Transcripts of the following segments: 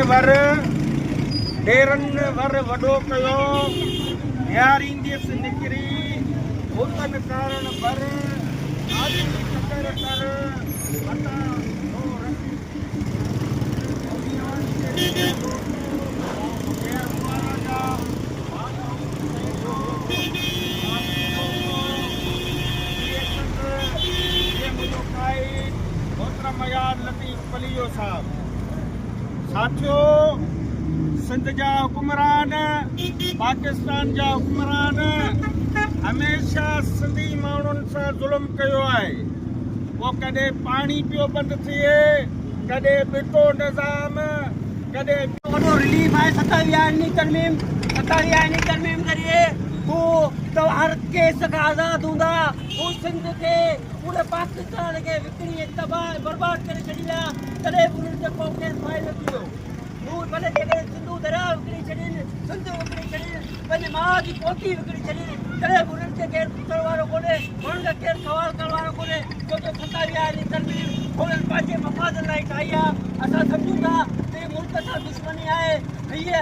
वर डेरन वर वडो कयो न्यारींदीस निकरी भूतन कारण वर आदि ककर कर बता हो रखी साथियों सिंध जा हुक्मरान पाकिस्तान जा हुक्मरान हमेशा सिंधी माण्हुनि सां ज़ुल्म कयो आहे वो कॾहिं पाणी पियो बंदि थिए कॾहिं बिटो निज़ाम कॾहिं वॾो रिलीफ आहे 27 तरमीम ज़रिए हू तो हर केस खां आज़ादु हूंदा हू सिंध खे पूरे पाकिस्तान खे विकिणी तबाह बर्बाद करे छॾींदा तॾहिं बि उन्हनि खे को केस फ़ाइदो थी वियो हू भले जेकॾहिं सिंधू दरिया विकिणी छॾीनि सिंध विकिणी छॾीनि पंहिंजी माउ जी पोटी विकिणी छॾीनि तॾहिं बि उन्हनि खे केरु पुछण वारो कोन्हे उन्हनि खे केरु सवाल करण वारो कोन्हे छो जो 27 तरमीम उन्हनि पंहिंजे मफ़ाद लाइ ठाही आहे असां सम्झूं था त मुल्क सां दुश्मनी आहे हीअ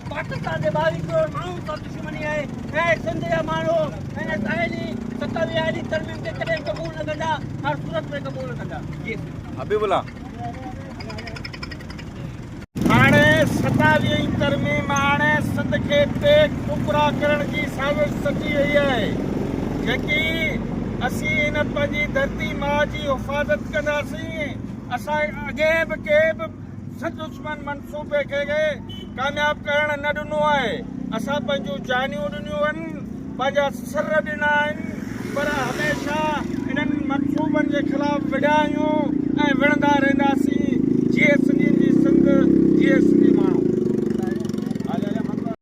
पाकिस्तान जे 22 करोड़ माण्हुनि सां दुश्मनी आहे ऐं सिंध जा माण्हू हिन साहेली 27 तरमीम खे कॾहिं क़बूल न कंदा हर सूरत में क़बूल न कंदा हबीबुल्ला हाणे 27 तरमीम हाणे सिंध खे टे टुकड़ा करण जी साज़िश सची वई आहे जेकी असीं हिन पंहिंजी धरती माउ जी हिफ़ाज़त कंदासीं असां अॻे बि के बि दुश्मन मनसूबे खे कामयाबु करणु न ॾिनो आहे असां पंहिंजूं जानियूं ॾिनियूं आहिनि पंहिंजा सिर ॾिना आहिनि पर हमेशह इन्हनि मनसूबनि जे ख़िलाफ़ु विढ़िया आहियूं ऐं विढ़ंदा रहंदासीं जीअं सिंधियुनि जी सिंध